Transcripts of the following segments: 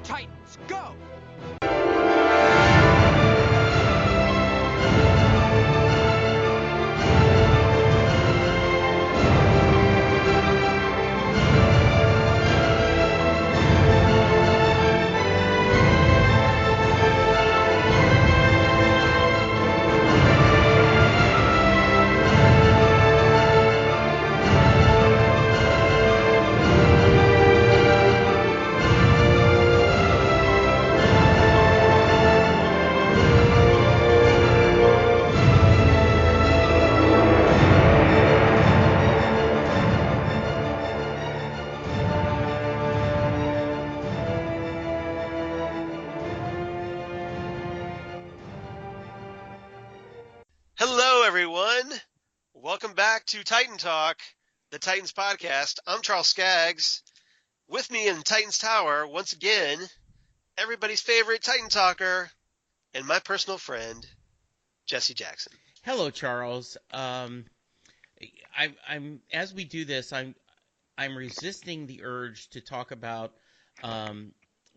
Titans, go! Hello, everyone. Welcome back to Titan Talk, the Titans podcast. I'm Charles Skaggs. With me in Titans Tower, once again, everybody's favorite Titan Talker and my personal friend, Jesse Jackson. Hello, Charles. I'm as we do this, I'm resisting the urge to talk about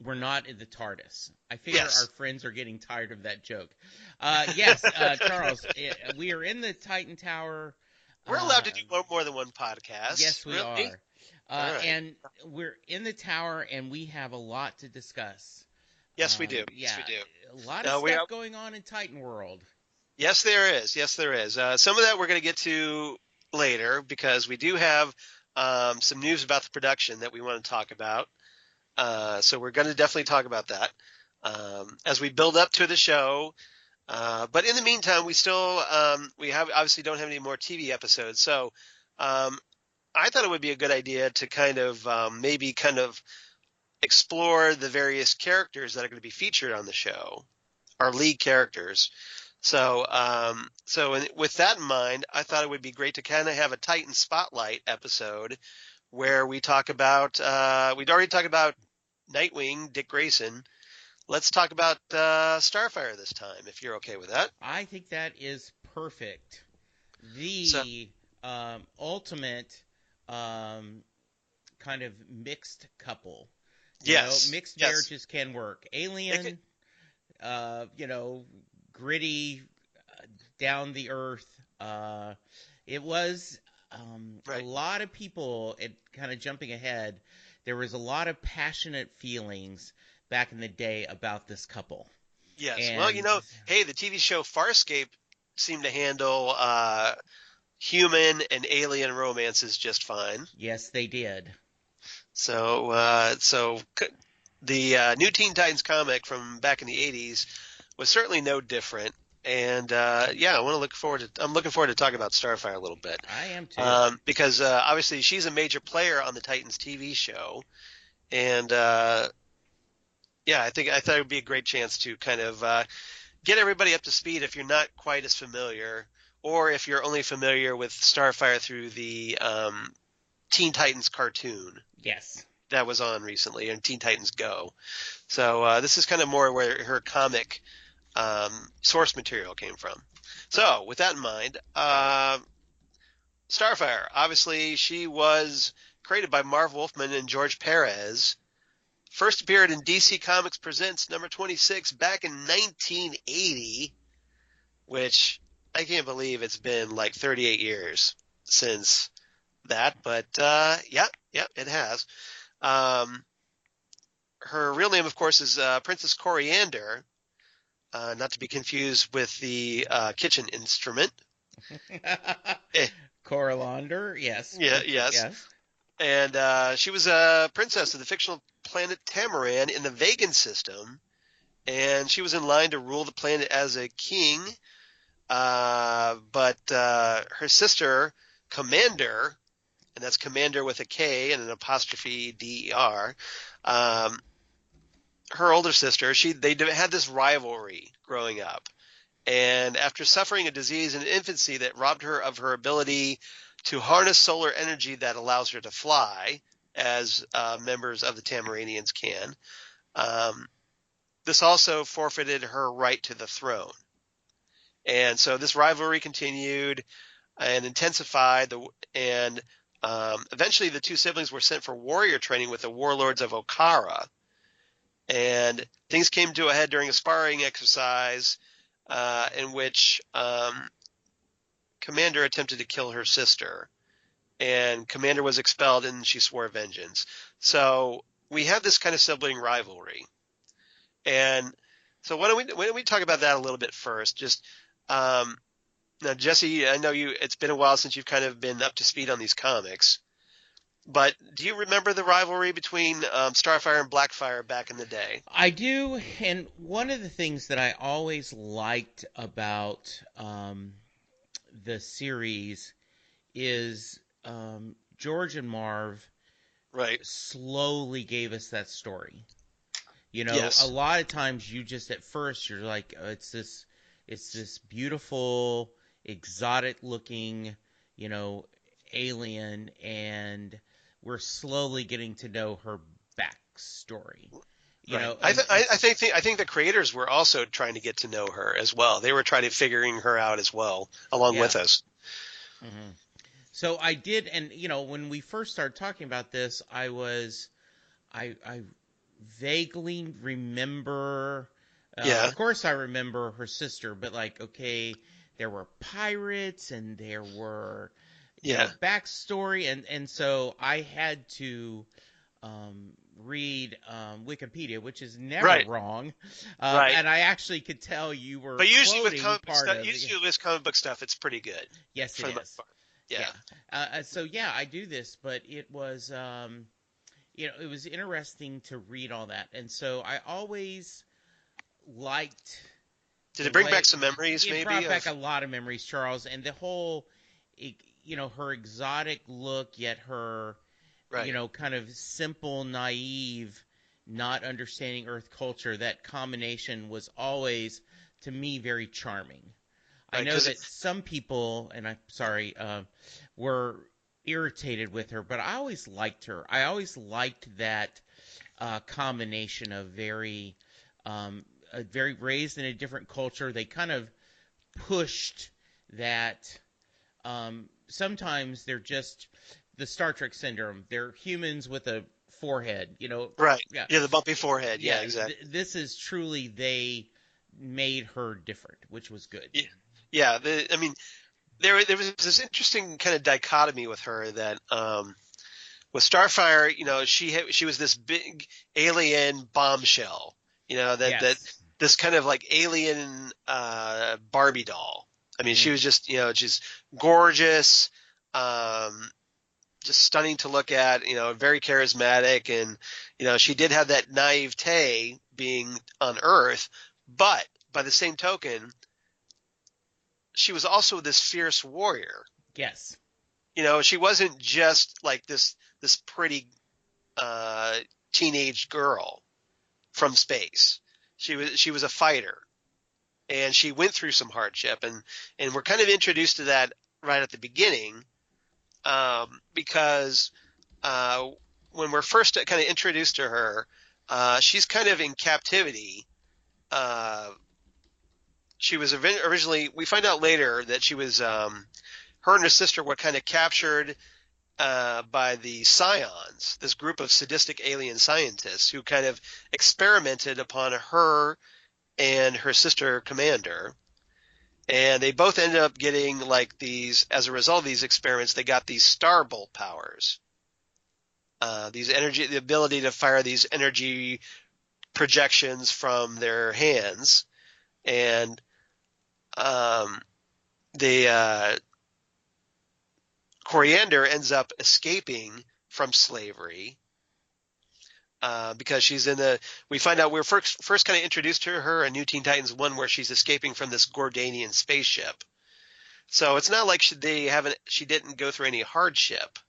we're not in the TARDIS. I figure Yes. our friends are getting tired of that joke. Yes, Charles, we are in the Titan Tower. We're allowed to do more than one podcast. Yes, we really? are. Right. And we're in the tower, and we have a lot to discuss. Yes, we do. Yeah, Yes, we do. A lot of stuff going on in Titan World. Yes, there is. Yes, there is. Some of that we're going to get to later because we do have some news about the production that we want to talk about. So we're going to definitely talk about that as we build up to the show. But in the meantime, we still we obviously don't have any more TV episodes. So I thought it would be a good idea to kind of maybe kind of explore the various characters that are going to be featured on the show, our lead characters. So with that in mind, I thought it would be great to kind of have a Titan Spotlight episode where we talk about we'd already talked about Nightwing, Dick Grayson. Let's talk about Starfire this time, if you're okay with that. I think that is perfect. The ultimate kind of mixed couple. Mixed marriages can work. Alien, gritty, down the earth. It was right. A lot of people, kind of jumping ahead, there was a lot of passionate feelings back in the day about this couple. Yes. And, well, hey, the TV show Farscape seemed to handle human and alien romances just fine. Yes, they did. So the New Teen Titans comic from back in the 80s was certainly no different. And I'm looking forward to talking about Starfire a little bit. I am too. Because obviously she's a major player on the Titans TV show, and I thought it would be a great chance to kind of get everybody up to speed if you're not quite as familiar, or if you're only familiar with Starfire through the Teen Titans cartoon. Yes. That was on recently, and Teen Titans Go. So this is kind of more where her comic source material came from. So with that in mind, Starfire, obviously she was created by Marv Wolfman and George Perez. First appeared in DC Comics Presents number 26 back in 1980, which I can't believe it's been like 38 years since that, but it has. Her real name, of course, is Princess Koriand'r, not to be confused with the kitchen instrument. Koriand'r, yes. Yes. Yes. And she was a princess of the fictional planet Tamaran in the Vegan system, and she was in line to rule the planet as a king. But her sister, Commander, and that's Commander with a K and an apostrophe D-E-R, her older sister, they had this rivalry growing up. And after suffering a disease in infancy that robbed her of her ability to harness solar energy that allows her to fly, as members of the Tamaranians can, this also forfeited her right to the throne. And so this rivalry continued and intensified, and eventually the two siblings were sent for warrior training with the warlords of Okara. and things came to a head during a sparring exercise in which Commander attempted to kill her sister, and Commander was expelled, and she swore vengeance. So we have this kind of sibling rivalry, and so why don't we talk about that a little bit first? Just now, Jesse, I know it's been a while since you've kind of been up to speed on these comics, but do you remember the rivalry between Starfire and Blackfire back in the day? I do, and one of the things that I always liked about the series is George and Marv Right. slowly gave us that story. You know, a Yes. lot of times you just at first you're like, oh, it's this beautiful, exotic looking, you know, alien, and we're slowly getting to know her backstory. You Right. know, I think the creators were also trying to get to know her as well. They were trying to figuring her out as well, along yeah. with us. hmm So I did, and you know, when we first started talking about this, I vaguely remember. Yeah. Of course, I remember her sister, but like, okay, there were pirates and there were, you know, Yeah. backstory, and so I had to read Wikipedia, which is never Right. wrong, Right. and I actually could tell you were But quoting part of. usually with comic book stuff, it's pretty good Yes, for it the most is. part. Yeah. Yeah. So yeah, I do this, but it was you know, it was interesting to read all that. And so I always liked Did the it bring way back some memories, it maybe brought back of? a lot of memories, Charles, and the whole, you know, her exotic look, yet her, you Right. know, kind of simple, naive, not understanding Earth culture. That combination was always, to me, very charming. I Right. know Because that some people, and I'm sorry, were irritated with her, but I always liked her. I always liked that combination of very raised in a different culture. They kind of pushed that. Sometimes they're just the Star Trek syndrome. They're humans with a forehead, you know. right. Yeah, Yeah. The bumpy forehead. Yeah. yeah. Exactly. This is truly they made her different, which was good. Yeah. Yeah. I mean, there was this interesting kind of dichotomy with her that with Starfire, you know, she was this big alien bombshell, you know, that Yes. this kind of like alien Barbie doll. I mean, she hmm was just, you know, just gorgeous, um, just stunning to look at, you know, very charismatic, and you know, she did have that naivete being on Earth, but by the same token, she was also this fierce warrior. Yes. You know, she wasn't just like this pretty uh, teenage girl from space. She was a fighter, and she went through some hardship, and we're kind of introduced to that right at the beginning, because uh, when we're first kind of introduced to her, she's kind of in captivity. Uh, she was originally. We find out later that she was. Her and her sister were kind of captured by the Scions, this group of sadistic alien scientists who kind of experimented upon her and her sister Commander. And they both ended up getting like these, as a result of these experiments, they got these starbolt powers. The ability to fire these energy projections from their hands. And um, they, Koriand'r ends up escaping from slavery because she's in the. We find out we're first kind of introduced to her in New Teen Titans 1, where she's escaping from this Gordanian spaceship. So it's not like she didn't go through any hardship.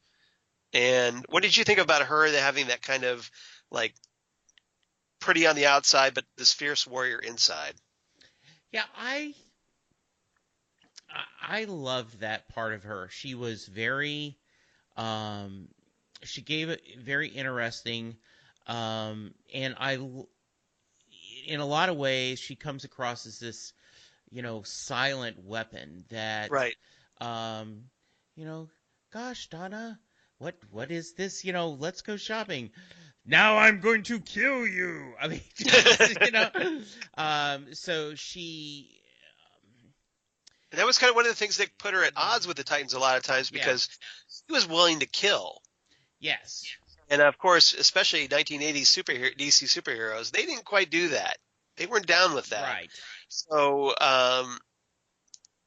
And what did you think about her having that kind of like pretty on the outside, but this fierce warrior inside? Yeah, I loved that part of her. She was very she gave it very interesting and in a lot of ways she comes across as this, you know, silent weapon that Right. um you know, gosh, Donna, what is this? Let's go shopping. Now I'm going to kill you. I mean, so she, And that was kind of one of the things that put her at odds with the Titans a lot of times yeah, because he was willing to kill. yes, And of course, especially 1980s DC superheroes, they didn't quite do that. They weren't down with that. right, So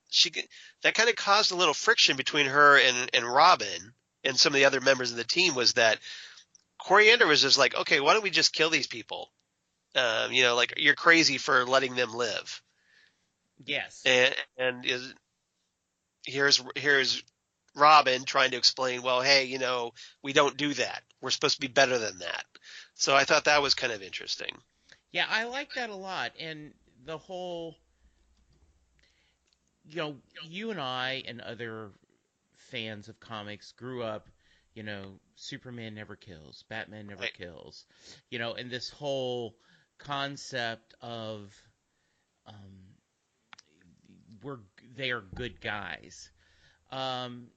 she that kind of caused a little friction between her and Robin and some of the other members of the team. Was that Koriand'r was just like, okay, why don't we just kill these people? Like you're crazy for letting them live. yes. And here's Robin trying to explain, well, hey, we don't do that. We're supposed to be better than that. So I thought that was kind of interesting. Yeah, I like that a lot. And the whole, you and I and other fans of comics grew up, Superman never kills, Batman never Right. kills, and this whole concept of um, they are good guys. And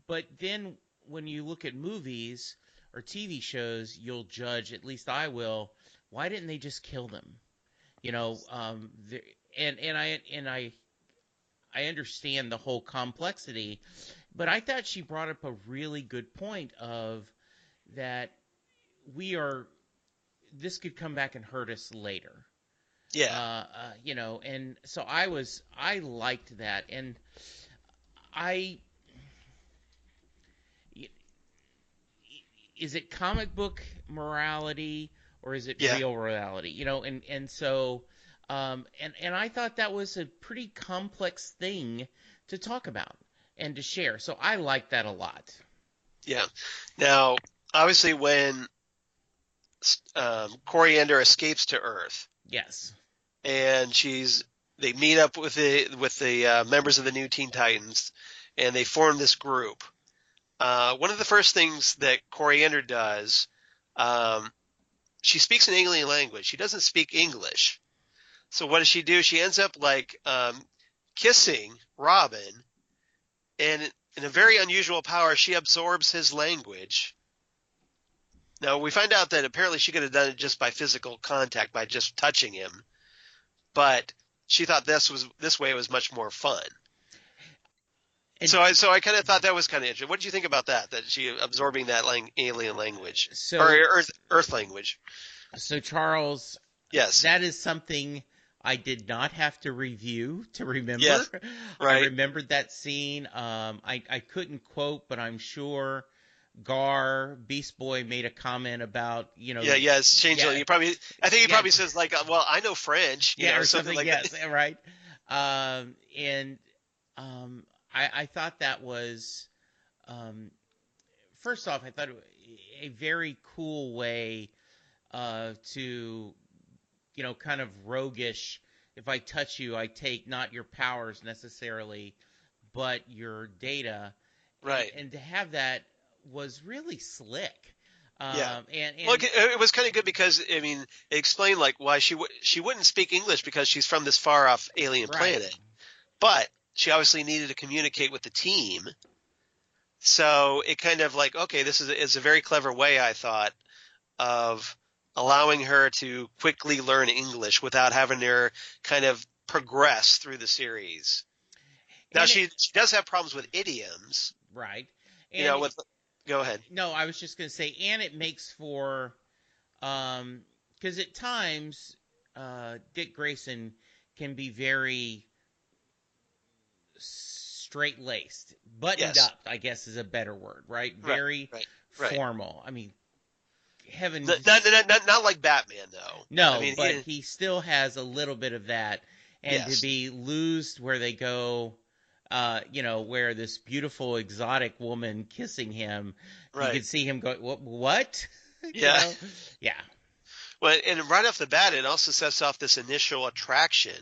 but then when you look at movies or TV shows, you'll judge, at least I will, why didn't they just kill them? And I understand the whole complexity, but I thought she brought up a really good point of that this could come back and hurt us later. Yeah. And so I liked that. And I, is it comic book morality or is it Yeah. real morality? And so, and I thought that was a pretty complex thing to talk about and to share. So I like that a lot. Yeah. Now, obviously, when Koriand'r escapes to Earth, Yes. and they meet up with the members of the new Teen Titans, and they form this group. One of the first things that Koriand'r does, she speaks an alien language. She doesn't speak English. So what does she do? She ends up kissing Robin, and in a very unusual power, she absorbs his language. Now we find out that apparently she could have done it just by physical contact, by just touching him, but she thought this way was much more fun. And So I kind of thought that was kind of interesting. What did you think about that? That she absorbing that alien language or Earth language? So Charles, Yes. that is something I did not have to review to remember. Yes, right. I remembered that scene. I couldn't quote, but I'm sure Gar Beast Boy made a comment about Yeah, it's changeling. Yeah. I think he probably says well, I know French, or something like yes, that. right. I thought that was first off, I thought it was a very cool way to kind of roguish. If I touch you, I take not your powers necessarily, but your data. Right. And to have that was really slick. Yeah. And Well, it was kind of good because it explained why she wouldn't speak English because she's from this far off alien planet, but she obviously needed to communicate with the team. So it kind of okay, this is a very clever way, I thought, of allowing her to quickly learn English without having her kind of progress through the series. Now she does have problems with idioms, right? Go ahead. No, I was just going to say, and it makes for, because at times Dick Grayson can be very straight-laced, buttoned up, I guess is a better word, right? Very formal. I mean, heaven. Not like Batman, though. No, but he still has a little bit of that, and to be loosed where they go. Where this beautiful exotic woman kissing him, you can see him go, what? Yeah. Yeah. Well, and right off the bat, it also sets off this initial attraction.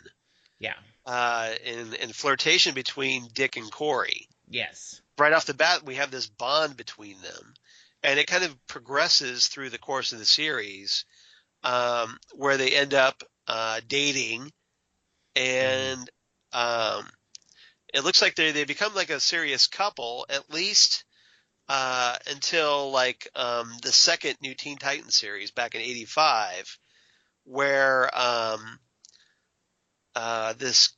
Yeah. And flirtation between Dick and Corey. Yes. Right off the bat, we have this bond between them. And it kind of progresses through the course of the series, where they end up dating, and it looks like they become like a serious couple, at least until like the second New Teen Titans series back in '85, where this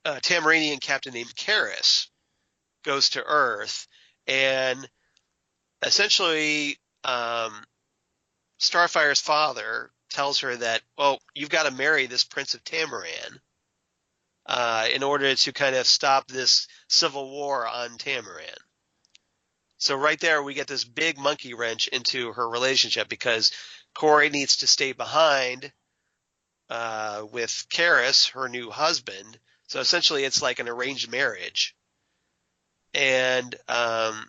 Tamaranian captain named Karis goes to Earth, and essentially Starfire's father tells her that, well, you've got to marry this Prince of Tamaran in order to kind of stop this civil war on Tamaran. So right there, we get this big monkey wrench into her relationship because Corey needs to stay behind with Karis, her new husband. So essentially, it's like an arranged marriage. And of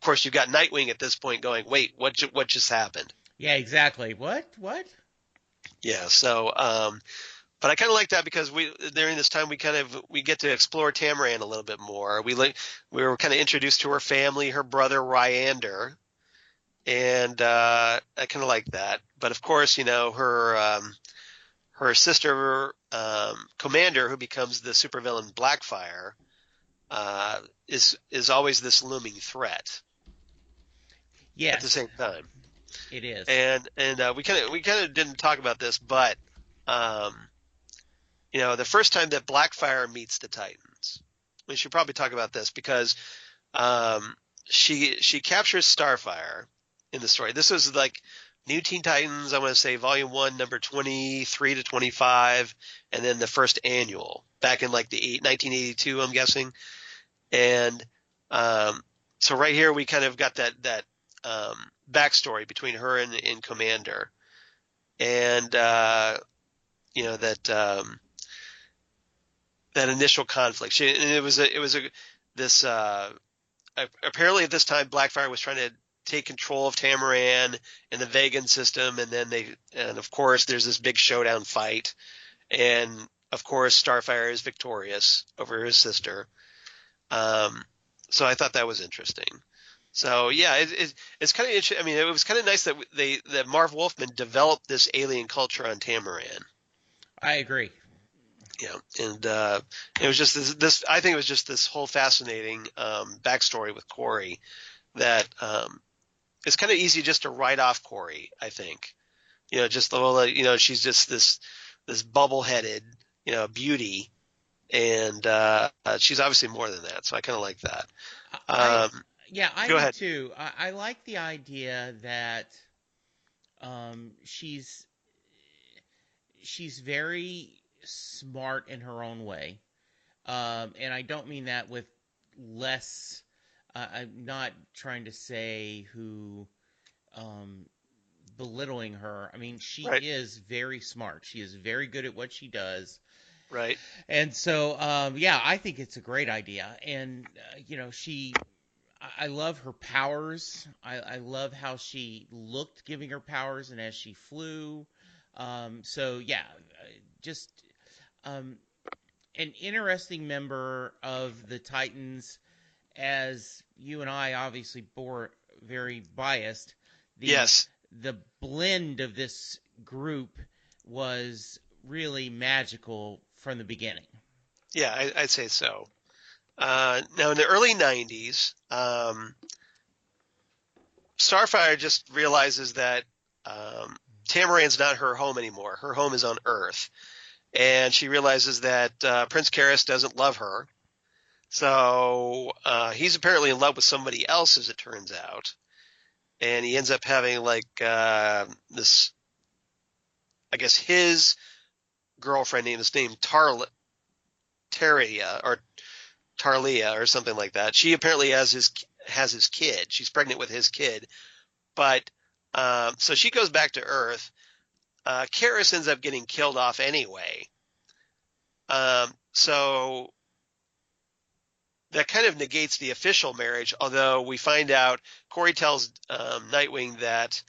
course you've got Nightwing at this point going, wait, what just happened? Yeah, exactly. What? Yeah. So, but I kind of like that because during this time we get to explore Tamaran a little bit more. We were kind of introduced to her family, her brother Ryander, and I kind of like that. But of course, her sister Commander, who becomes the supervillain Blackfire, is always this looming threat. Yes. At the same time. It is. And we kind of didn't talk about this, but the first time that Blackfire meets the Titans, we should probably talk about this because she captures Starfire in the story. This was like New Teen Titans, I want to say Volume 1, number 23 to 25, and then the first annual back in like the 1982, I'm guessing. And so right here we kind of got that backstory between her and Commander, and that initial conflict. Apparently at this time Blackfire was trying to take control of Tamaran and the Vegan system, and of course there's this big showdown fight, and of course Starfire is victorious over his sister. So I thought that was interesting. So yeah, it's kind of interesting. I mean, it was kind of nice that Marv Wolfman developed this alien culture on Tamaran. I agree. Yeah, and it was just this. I think it was just this whole fascinating backstory with Corey that it's kind of easy just to write off Corey. I think, just the whole, she's just this bubble-headed, beauty, and she's obviously more than that. So I kind of like that. I go do ahead. too. I like the idea that she's very smart in her own way, and I don't mean that with less. I'm not trying to say who belittling her. I mean, she Right. is very smart. She is very good at what she does. Right. And so, I think it's a great idea. And, I love her powers. I love how she looked giving her powers and as she flew. Just an interesting member of the Titans, as you and I obviously were very biased. Yes. The blend of this group was really magical from the beginning. Yeah, I'd say so. Now, in the early 90s, Starfire just realizes that Tamaran's not her home anymore. Her home is on Earth. And she realizes that Prince Karis doesn't love her. So he's apparently in love with somebody else, as it turns out. And he ends up having this, I guess his girlfriend is named Taria or Tarlia or something like that. She apparently has his kid. She's pregnant with his kid. But so she goes back to Earth. Karis ends up getting killed off anyway. So that kind of negates the official marriage, although we find out Corey tells Nightwing that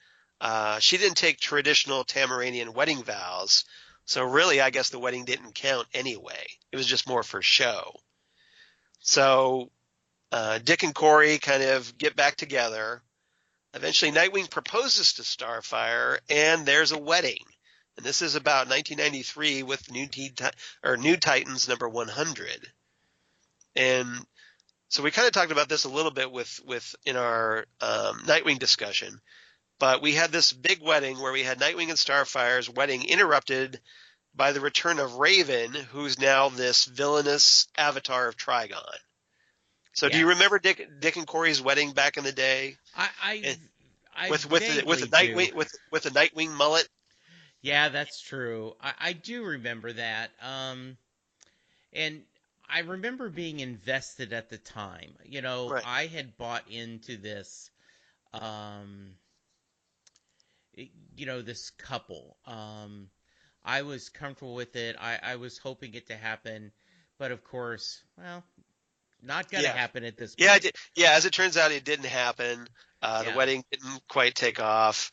she didn't take traditional Tamaranian wedding vows. So really, I guess the wedding didn't count anyway. It was just more for show. So Dick and Corey kind of get back together. Eventually, Nightwing proposes to Starfire, and there's a wedding. And this is about 1993 with New Titans number 100. And So we kind of talked about this a little bit in our Nightwing discussion, but we had this big wedding where we had Nightwing and Starfire's wedding interrupted by the return of Raven, who's now this villainous avatar of Trigon. So do you Yes. remember Dick and Corey's wedding back in the day? I With vaguely the do. Nightwing with the Nightwing mullet? Yeah, that's true. I do remember that. And I remember being invested at the time. Right. I had bought into this, um, this couple. I was comfortable with it. I was hoping it to happen, but of course, well, not gonna Yeah. happen at this Yeah, point. yeah, as it turns out, it didn't happen. The Yeah, wedding didn't quite take off.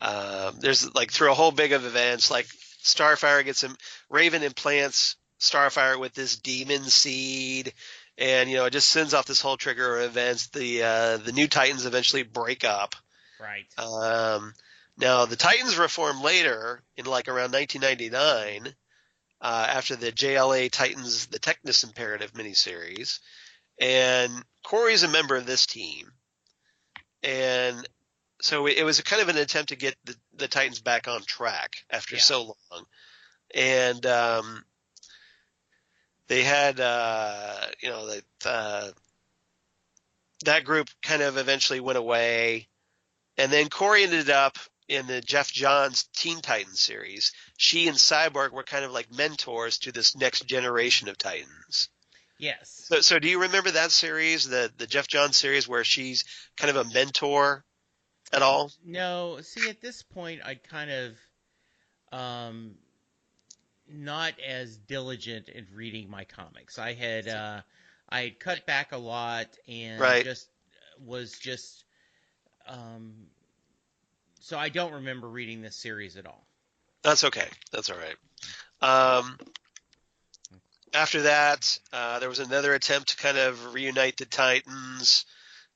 There's like through a whole big of events, like Starfire gets him, Raven implants Starfire with this demon seed, and it just sends off this whole trigger of events. The new Titans eventually break up. right. Um, Now the Titans reform later in like around 1999 after the JLA Titans the Technus Imperative miniseries, and Corey's a member of this team, and so it was kind of an attempt to get the Titans back on track after Yeah, so long, and they had that group kind of eventually went away, and then Corey ended up in the Jeff Johns Teen Titans series. She and Cyborg were kind of like mentors to this next generation of Titans. yes. So do you remember that series, the Jeff Johns series, where she's kind of a mentor at all? No, see, at this point, I kind of um not as diligent in reading my comics. I had cut back a lot and Right. just um so I don't remember reading this series at all. That's okay. That's all right. Um, After that, there was another attempt to kind of reunite the Titans.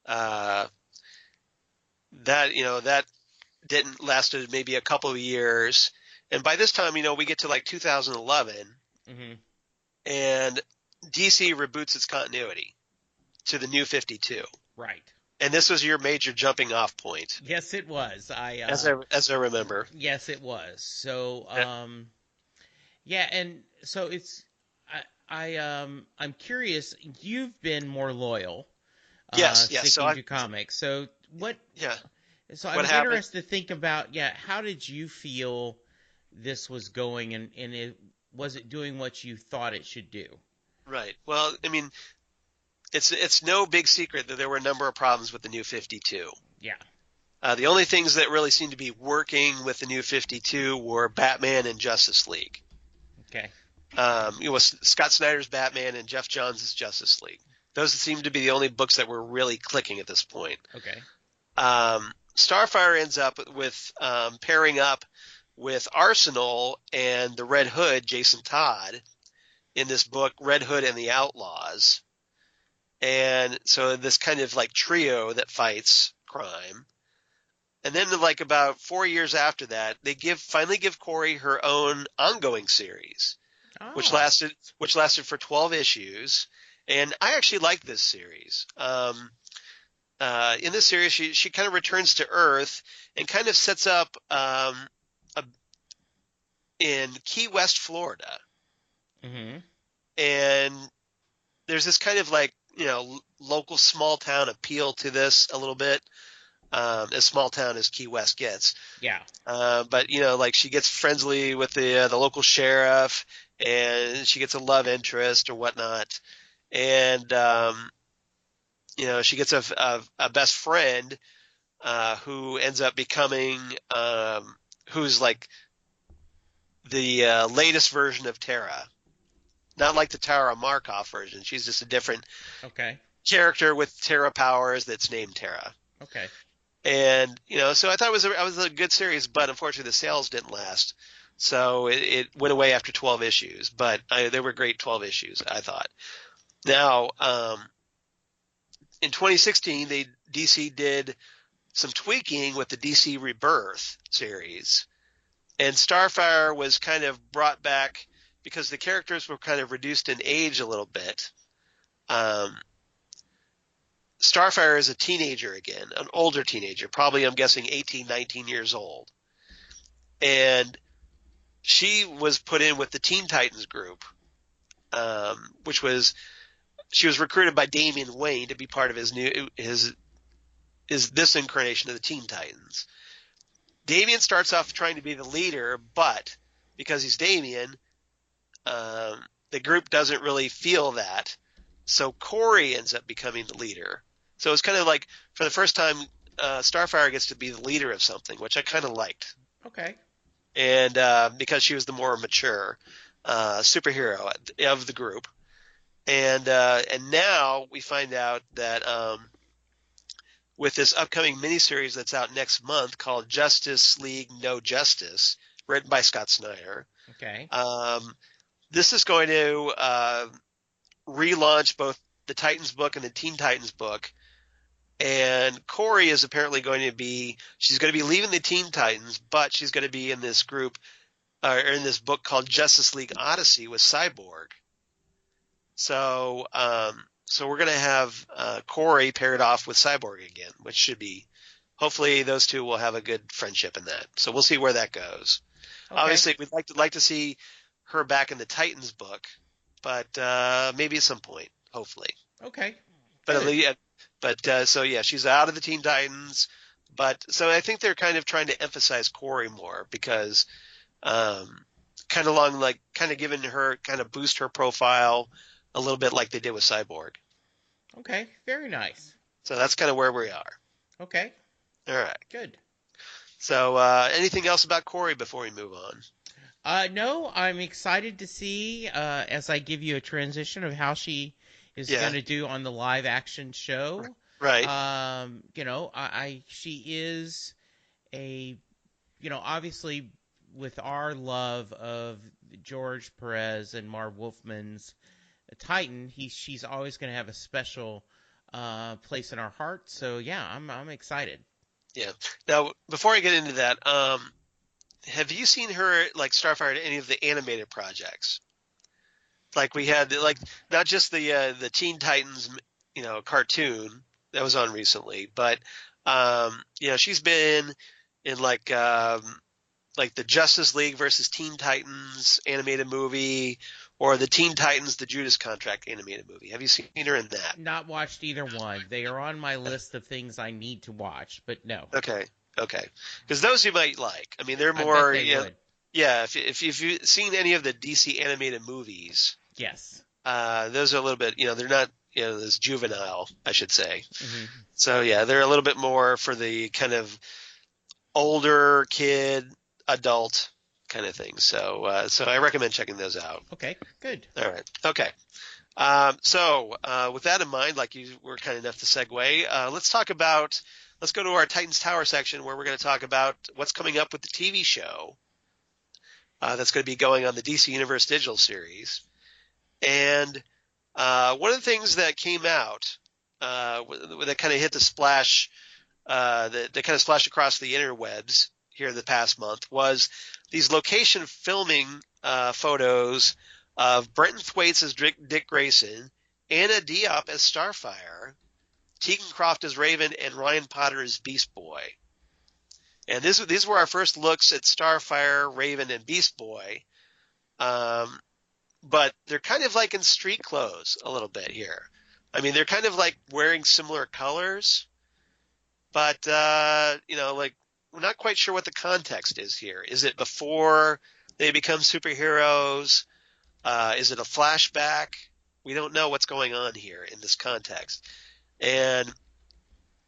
Uh, that didn't lasted maybe a couple of years, and by this time, we get to like 2011, Hmm. and DC reboots its continuity to the New 52, Right. and this was your major jumping off point, Yes, it was. as I remember. Yes, it was. So, Yeah. yeah, and so I'm curious. You've been more loyal, Yes. Yes. sticking to comics. So what? Yeah. So What I'm happened? interested to think about. Yeah, how did you feel this was going, was it doing what you thought it should do? Right. Well, I mean, it's no big secret that there were a number of problems with the New 52. Yeah. The only things that really seemed to be working with the New 52 were Batman and Justice League. Okay. It was Scott Snyder's Batman and Jeff Johns' Justice League. Those seemed to be the only books that were really clicking at this point. Okay. Starfire ends up with pairing up with Arsenal and the Red Hood, Jason Todd, in this book, Red Hood and the Outlaws. And so this kind of like trio that fights crime. And then like about 4 years after that, they finally give Corey her own ongoing series, which Oh. lasted for 12 issues. And I actually like this series. In this series, she kind of returns to Earth and kind of sets up in Key West, Florida. Mm-hmm. And there's this kind of like, local small town appeal to this a little bit, as small town as Key West gets. Yeah. But like she gets friendly with the local sheriff, and she gets a love interest or whatnot, and she gets a best friend who ends up becoming who's like the latest version of Tara. Not like the Tara Markov version. She's just a different Okay. character with Tara powers that's named Tara. Okay. And so I thought it was a good series, but unfortunately the sales didn't last. So it went away after 12 issues, but they were great 12 issues, I thought. Now, in 2016, DC did some tweaking with the DC Rebirth series, and Starfire was kind of brought back because the characters were kind of reduced in age a little bit. Starfire is a teenager again, an older teenager, probably I'm guessing 18, 19 years old. And she was put in with the Teen Titans group, which was she was recruited by Damian Wayne to be part of his this incarnation of the Teen Titans. Damian starts off trying to be the leader, but because he's Damian, the group doesn't really feel that. So Corey ends up becoming the leader. So it's kind of like, for the first time, Starfire gets to be the leader of something, which I kind of liked. Okay. And because she was the more mature superhero of the group. And now we find out that with this upcoming miniseries that's out next month called Justice League No Justice, written by Scott Snyder. Okay. This is going to relaunch both the Titans book and the Teen Titans book. And Corey is apparently she's going to be leaving the Teen Titans, but she's going to be in this group, or in this book called Justice League Odyssey with Cyborg. So we're going to have Corey paired off with Cyborg again, which should be, hopefully those two will have a good friendship in that. So we'll see where that goes. Okay. Obviously, we'd like to see her back in the Titans book, but maybe at some point, hopefully. Okay. So she's out of the Teen Titans, but so I think they're kind of trying to emphasize Corey more because kind of giving her, kind of boost her profile a little bit like they did with Cyborg. Okay, very nice. So that's kind of where we are. Okay. All right. Good. So anything else about Corey before we move on? No, I'm excited to see, as I give you a transition of how she is going to do on the live action show. Right. She is obviously with our love of George Perez and Marv Wolfman's Titan, she's always going to have a special place in our heart. So yeah, I'm excited. Yeah. Now, before I get into that, have you seen her, like Starfire, in any of the animated projects? Like we had, like, not just the Teen Titans, cartoon that was on recently, but she's been in like the Justice League versus Teen Titans animated movie, or the Teen Titans the Judas Contract animated movie. Have you seen her in that? Not watched either one. They are on my list of things I need to watch, but no. Okay. Because those you might like. I mean, they're more. I bet they would. Yeah. If you've seen any of the DC animated movies. Yes. Those are a little bit. They're not. As juvenile, I should say. Mm-hmm. So yeah, they're a little bit more for the kind of older kid, adult kind of thing. So I recommend checking those out. Okay, good. All right. Okay. So with that in mind, like you were kind enough to segue, let's go to our Titans Tower section where we're going to talk about what's coming up with the TV show that's going to be going on the DC Universe Digital series. And one of the things that came out that kind of hit the splash, that kind of splashed across the interwebs here the past month was these location filming photos of Brenton Thwaites as Dick Grayson, Anna Diop as Starfire, Tegan Croft as Raven, and Ryan Potter as Beast Boy. And these were our first looks at Starfire, Raven, and Beast Boy. But they're kind of like in street clothes a little bit here. I mean, they're kind of like wearing similar colors, but we're not quite sure what the context is here. Is it before they become superheroes? Is it a flashback? We don't know what's going on here in this context. And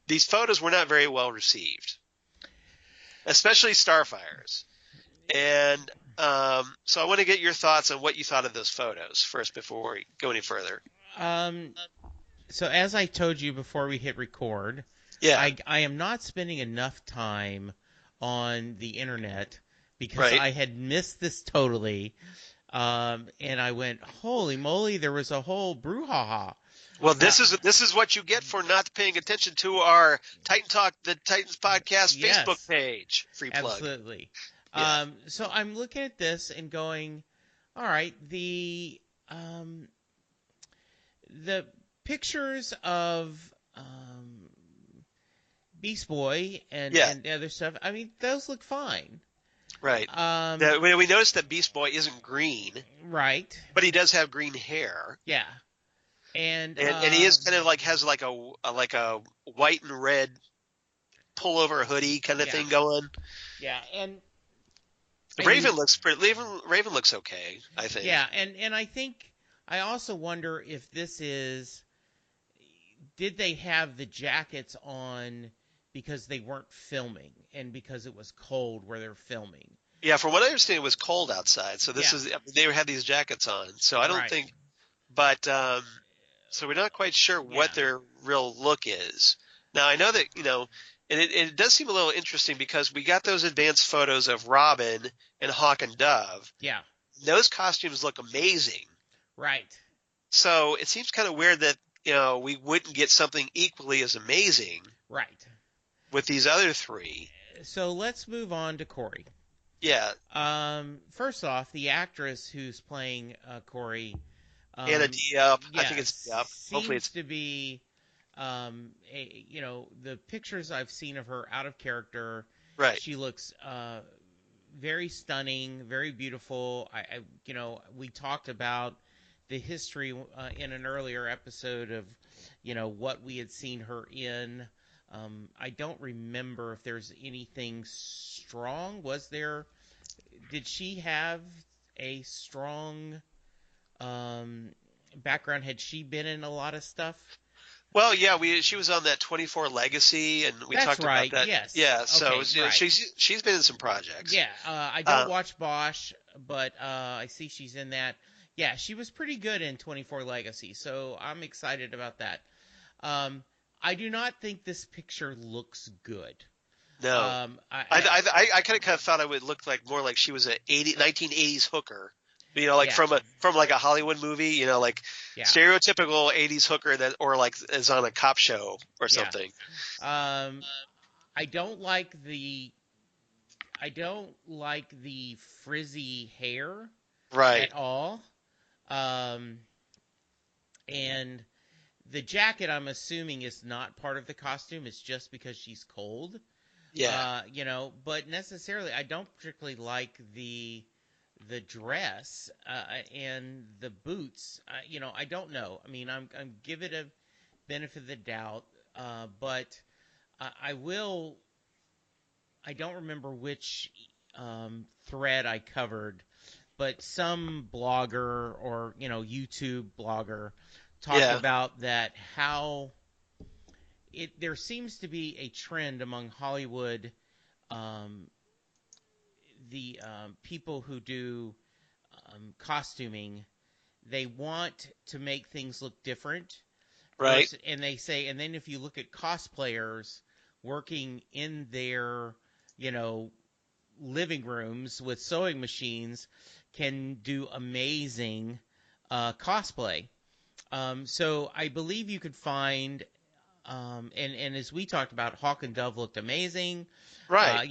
these photos were not very well received, especially Starfire's. And so I want to get your thoughts on what you thought of those photos first before we go any further. So as I told you before we hit record, I am not spending enough time on the internet because I had missed this totally. And I went, holy moly, there was a whole brouhaha. Well, this is what you get for not paying attention to our Titan Talk, the Titans Podcast Facebook page. Free plug. Absolutely. Yeah. So I'm looking at this and going, all right, the pictures of um, Beast Boy Yeah, and other stuff. I mean, those look fine. right. Um, Now, we noticed that Beast Boy isn't green, right. but he does have green hair, Yeah. And and he is kind of like has like a white and red pullover hoodie kind of yeah, thing going. yeah, and Raven you looks pretty. Raven looks okay, I think. yeah, and I think I also wonder if this is did they have the jackets on because they weren't filming and because it was cold where they're filming. Yeah, from what I understand, it was cold outside, so Yeah, they had these jackets on. So I don't right. think, but so we're not quite sure what Yeah. their real look is. Now I know that and it does seem a little interesting because we got those advanced photos of Robin and Hawk and Dove. Yeah. Those costumes look amazing. Right. So it seems kind of weird that we wouldn't get something equally as amazing Right. with these other three. So let's move on to Corey. Yeah, First off, the actress who's playing Corey, Anna Diop. I yeah, think it's Diop. Hopefully seems it's to be, the pictures I've seen of her out of character, right. she looks very stunning, very beautiful. We talked about the history in an earlier episode of, what we had seen her in. I don't remember if there's anything strong. Was there? Did she have a strong background? Had she been in a lot of stuff? Well, yeah, she was on that 24 Legacy, and we That's talked about right. that. Yes. Yeah, so Okay. Right. she's been in some projects. Yeah. I don't Uh, watch Bosch, but I see she's in that. Yeah, she was pretty good in 24 Legacy, so I'm excited about that. Um, I do not think this picture looks good. no, I kind of thought it would look like more like she was a 1980s hooker. Like yeah, from like a Hollywood movie. Like yeah, stereotypical 80s hooker that, or like is on a cop show or yeah. something. Um, I don't like the frizzy hair Right. at all. Um, and the jacket, I'm assuming, is not part of the costume. It's just because she's cold. Yeah. But necessarily, I don't particularly like the dress and the boots. I don't know. I mean, I'm give it a benefit of the doubt, but I will. I don't remember which thread I covered, but some blogger or YouTube blogger talked Yeah. about that how there seems to be a trend among Hollywood, um, the people who do costuming. They want to make things look different, Right. and they say, and then if you look at cosplayers working in their, you know, living rooms with sewing machines, can do amazing cosplay. So I believe you could find, and as we talked about, Hawk and Dove looked amazing. Right.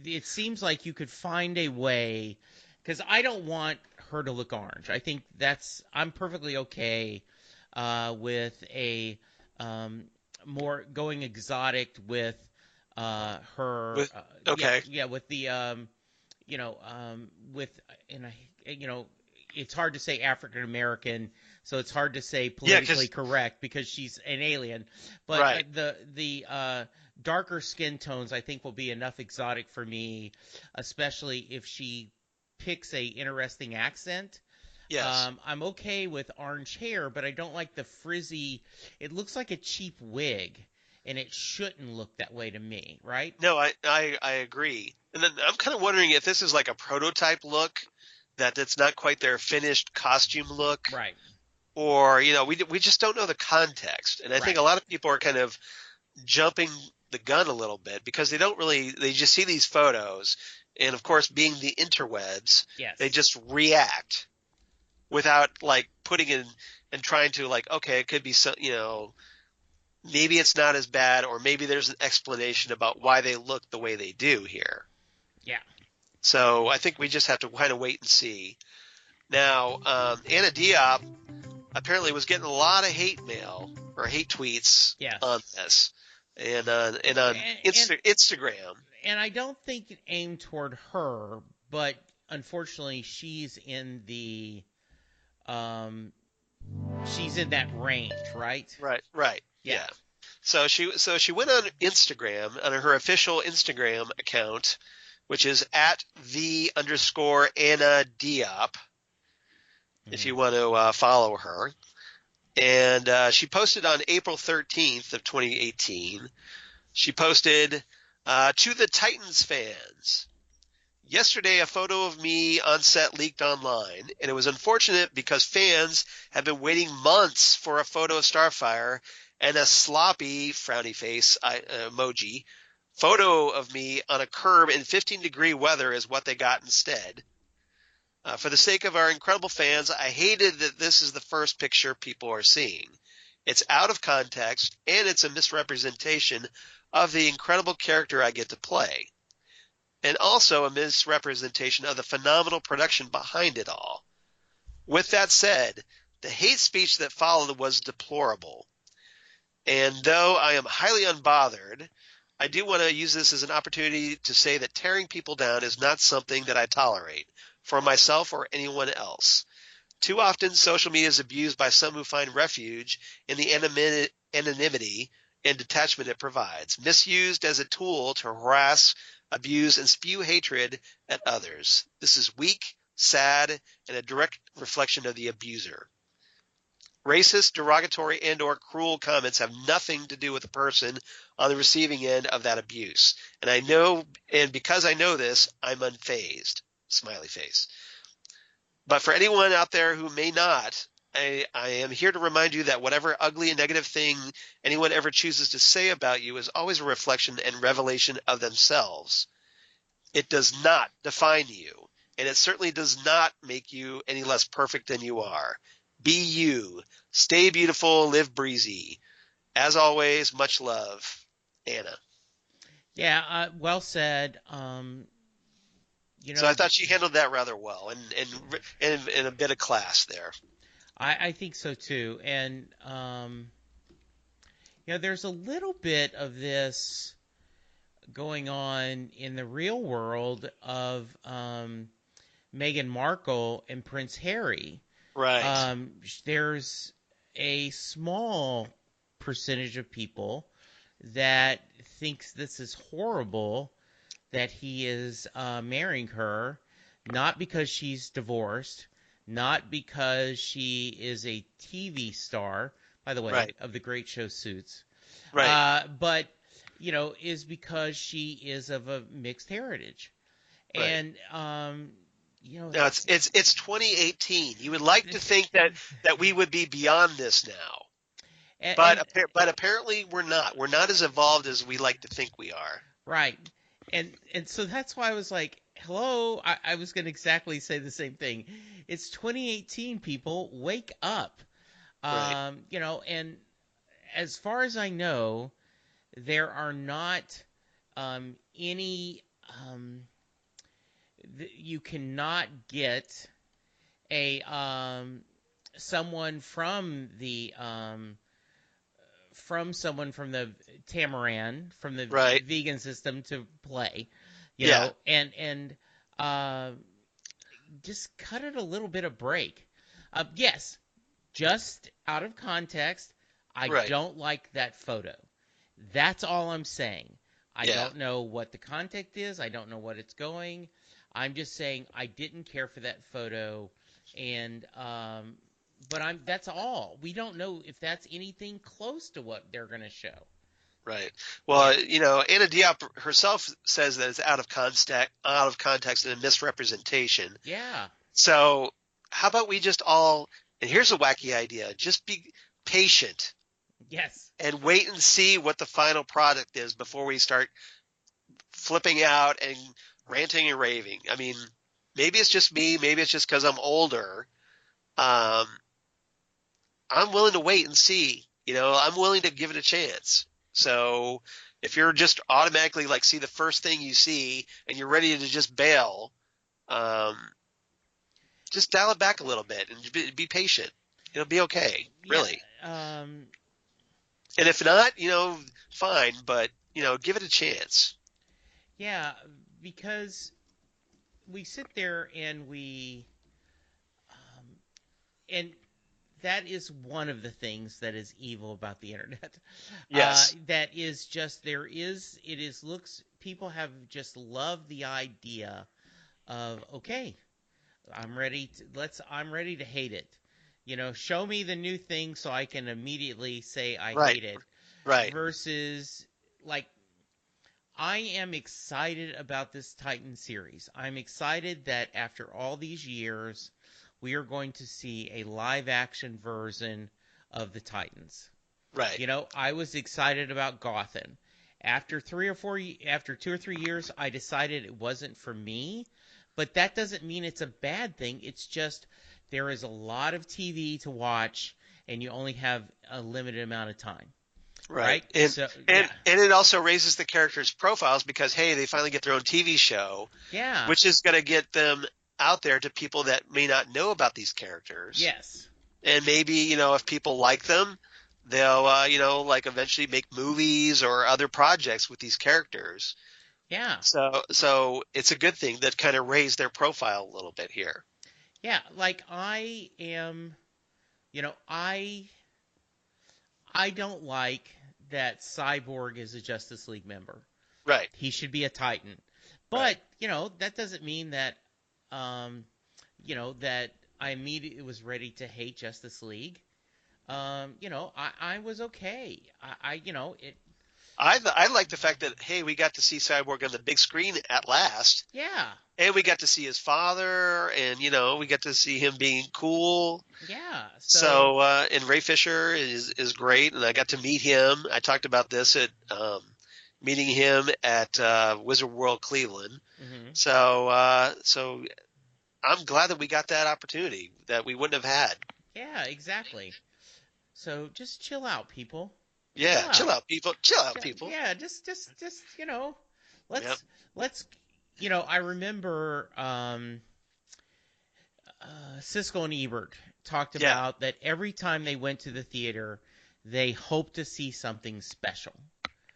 It seems like you could find a way, because I don't want her to look orange. I think I'm perfectly okay with a more going exotic with her. With okay. Yeah, with the with and I it's hard to say African American, so it's hard to say Yeah, politically correct because she's an alien. But right. The darker skin tones, I think, will be enough exotic for me, especially if she picks a interesting accent. Yes. I'm okay with orange hair, but I don't like the frizzy. It looks like a cheap wig, and it shouldn't look that way to me, right? No, I agree. And then I'm kind of wondering if this is like a prototype look, that's not quite their finished costume look, Right. or we just don't know the context. And I think Right. a lot of people are kind of jumping the gun a little bit because they just see these photos, and of course, being the interwebs, Yes. they just react without like putting in and trying to like, okay, it could be so, maybe it's not as bad, or maybe there's an explanation about why they look the way they do here. Yeah. So I think we just have to kind of wait and see. Now, Anna Diop apparently was getting a lot of hate mail or hate tweets Yes. on this, and on Instagram. And I don't think it aimed toward her, but unfortunately, she's in that range, right? Right. Yeah. Yeah. So she went on Instagram, on her official Instagram account, which is at @the_Anna Diop, if you want to follow her. And she posted on April 13th of 2018. She posted, to the Titans fans. Yesterday, a photo of me on set leaked online, and it was unfortunate because fans have been waiting months for a photo of Starfire, and a sloppy, frowny face emoji photo of me on a curb in 15-degree weather is what they got instead. For the sake of our incredible fans, I hated that this is the first picture people are seeing. It's out of context, and it's a misrepresentation of the incredible character I get to play, and also a misrepresentation of the phenomenal production behind it all. With that said, the hate speech that followed was deplorable. And though I am highly unbothered, I do want to use this as an opportunity to say that tearing people down is not something that I tolerate for myself or anyone else. Too often, social media is abused by some who find refuge in the anonymity and detachment it provides, misused as a tool to harass, abuse, and spew hatred at others. This is weak, sad, and a direct reflection of the abuser. Racist, derogatory, and/or cruel comments have nothing to do with the person on the receiving end of that abuse. And because I know this, I'm unfazed. Smiley face. But for anyone out there who may not, I am here to remind you that whatever ugly and negative thing anyone ever chooses to say about you is always a reflection and revelation of themselves. It does not define you, and it certainly does not make you any less perfect than you are. Be you. Stay beautiful. Live breezy. As always, much love, Anna. Yeah, well said. So I thought she handled that rather well, and a bit of class there. I think so too. And there's a little bit of this going on in the real world of Meghan Markle and Prince Harry. Right. There's a small percentage of people that thinks this is horrible, that he is marrying her, not because she's divorced, not because she is a TV star, by the way, right. of the great show Suits, right. But is because she is of a mixed heritage, right. And no, it's 2018. You would like to think that we would be beyond this now, but apparently we're not. We're not as evolved as we like to think we are. Right. And so that's why I was like, hello, I was going to exactly say the same thing. It's 2018, people, wake up. Right. And as far as I know, there are not any you cannot get a someone from the Tamaran, from the right. vegan system to play, you yeah. know, and just cut it a little bit of break. Yes, just out of context, I right. don't like that photo. That's all I'm saying. I yeah. don't know what the context is. I don't know what it's going. I'm just saying I didn't care for that photo, and but that's all. We don't know if that's anything close to what they're going to show. Right. Well, Anna Diop herself says that it's out of context and a misrepresentation. Yeah. So how about we just all, and here's a wacky idea, just be patient. Yes. And wait and see what the final product is before we start flipping out and ranting and raving. I mean, maybe it's just me. Maybe it's just because I'm older. I'm willing to wait and see. I'm willing to give it a chance. So if you're just automatically see the first thing you see and you're ready to just bail, just dial it back a little bit and be patient. It'll be okay. Really. And if not, fine, but give it a chance. Yeah, because we sit there and um, and that is one of the things that is evil about the internet. Yes. That is just it is looks people have just loved the idea of okay, I'm ready to hate it. Show me the new thing so I can immediately say I Right. hate it Right. versus like I am excited about this Titan series. I'm excited that after all these years, we are going to see a live action version of the Titans. Right. I was excited about Gotham. After 2 or 3 years, I decided it wasn't for me, but that doesn't mean it's a bad thing. It's just there is a lot of TV to watch, and you only have a limited amount of time, Right. right? And So and yeah, and it also raises the characters' profiles because hey, they finally get their own TV show, yeah, which is going to get them out there to people that may not know about these characters. yes. And maybe, if people like them, they'll like eventually make movies or other projects with these characters. Yeah, So it's a good thing that kind of raised their profile a little bit here. yeah. Like I am, you know, I don't like that Cyborg is a Justice League member. Right. He should be a Titan. Right. But, that doesn't mean um, that I immediately was ready to hate Justice League. I was okay. It, I like the fact that hey, we got to see Cyborg on the big screen at last, yeah, and we got to see his father, and we got to see him being cool. yeah. So, So and Ray Fisher is great, and I got to meet him. I talked about this at meeting him at Wizard World Cleveland. mhm. So I'm glad that we got that opportunity that we wouldn't have had. Yeah, exactly. So just chill out, people. Chill Yeah, chill out. out, people. Chill out, people. Yeah, just Yep. let's I remember Siskel and Ebert talked Yeah. about that every time they went to the theater, they hoped to see something special.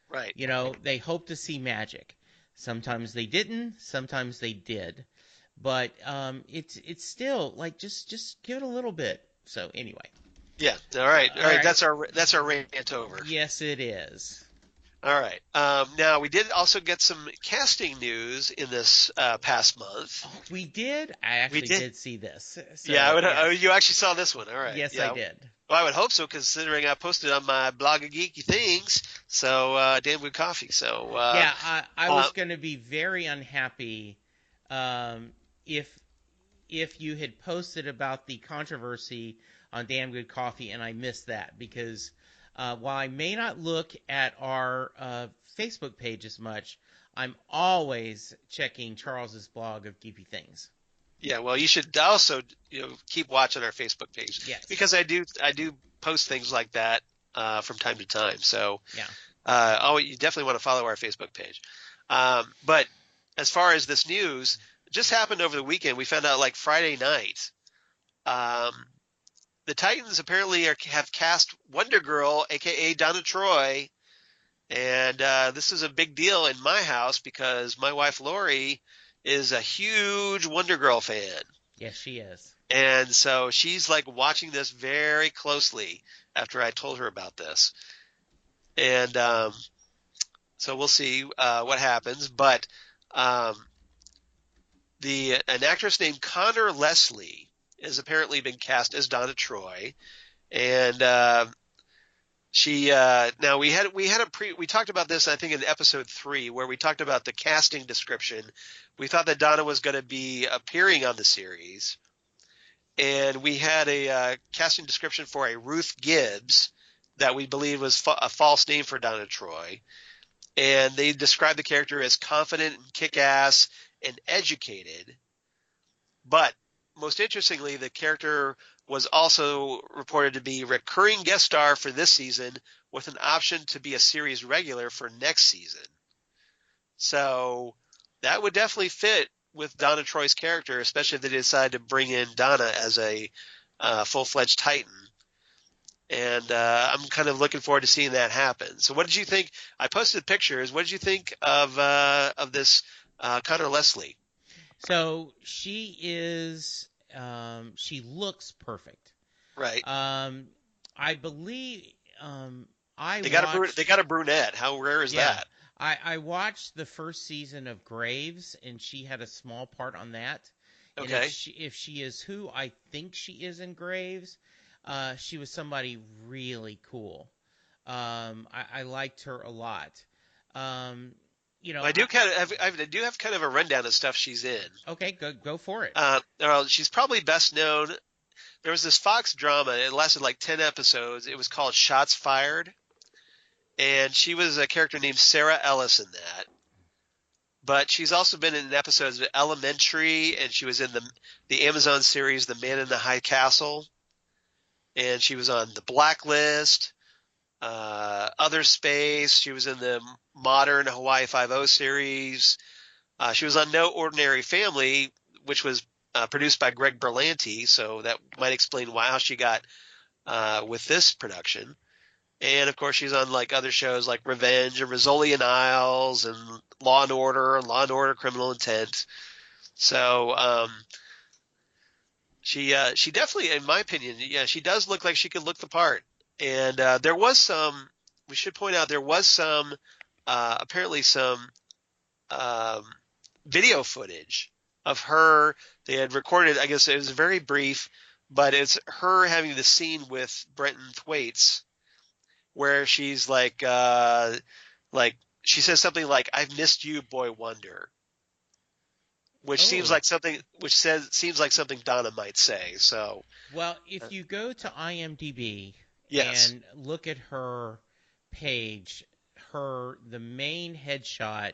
Right. They hoped to see magic. Sometimes they didn't, sometimes they did. But it's still like just give it a little bit. So anyway. Yeah. All right. All All right. right. That's our rant over. Yes, it is. All right. Now we did also get some casting news in this past month. Oh, we did. I We actually did. did see this. Yeah. So yes, You actually saw this one. All right. yes, I Yeah. did. Well, I would hope so, considering I posted on my blog of geeky things. So damn good coffee. So Yeah, I uh, was going to be very unhappy um, if you had posted about the controversy on Damn Good Coffee and I missed that because while I may not look at our Facebook page as much, I'm always checking Charles's blog of Geeky Things. yeah. Well, you should also keep watching our Facebook page Yes. because I do post things like that from time to time. So Yeah. you definitely want to follow our Facebook page. But as far as this news, it just happened over the weekend. We found out like Friday night. Um, the Titans apparently have cast Wonder Girl, aka Donna Troy, and this is a big deal in my house because my wife Lori is a huge Wonder Girl fan, Yes, she is. and so she's like watching this very closely after I told her about this, and so we'll see what happens. But um, an actress named Connor Leslie has apparently been cast as Donna Troy, and she now we talked about this I think in episode 3 where we talked about the casting description. We thought that Donna was going to be appearing on the series, and we had a casting description for a Ruth Gibbs that we believe was a false name for Donna Troy, and they described the character as confident and kick-ass and educated. But most interestingly, the character was also reported to be recurring guest star for this season with an option to be a series regular for next season. So that would definitely fit with Donna Troy's character, especially if they decide to bring in Donna as a full-fledged Titan. and I'm kind of looking forward to seeing that happen. So, what did you think? I posted pictures. What did you think of this Connor Leslie? So she looks perfect. Right. I believe I They watched. got a brunette. How rare is Yeah, that? I watched the first season of Graves, and she had a small part on that. And Okay. if she is who I think she is in Graves, she was somebody really cool. I liked her a lot. Um, you know, I do kind of I do have kind of a rundown of stuff she's in. okay, go for it. Well, she's probably best known. There was this Fox drama. It lasted like 10 episodes. It was called Shots Fired, and she was a character named Sarah Ellis in that. But she's also been in episodes of Elementary, and she was in the Amazon series The Man in the High Castle, and she was on The Blacklist, Other Space. She was in the modern Hawaii Five-O series. She was on No Ordinary Family, which was produced by Greg Berlanti, so that might explain how she got with this production. And of course, she's on like other shows like Revenge and Rizzoli and Isles and Law and Order Criminal Intent. So she definitely, in my opinion, yeah, she does look like she could look the part. And there was some. We should point out there was some apparently some um, video footage of her. They had recorded. I guess it was very brief, but it's her having the scene with Brenton Thwaites where she's like she says something like "I've missed you, boy wonder," which Oh, seems like something Donna might say. So well, uh, if you go to IMDb yes, and look at her page, the main headshot,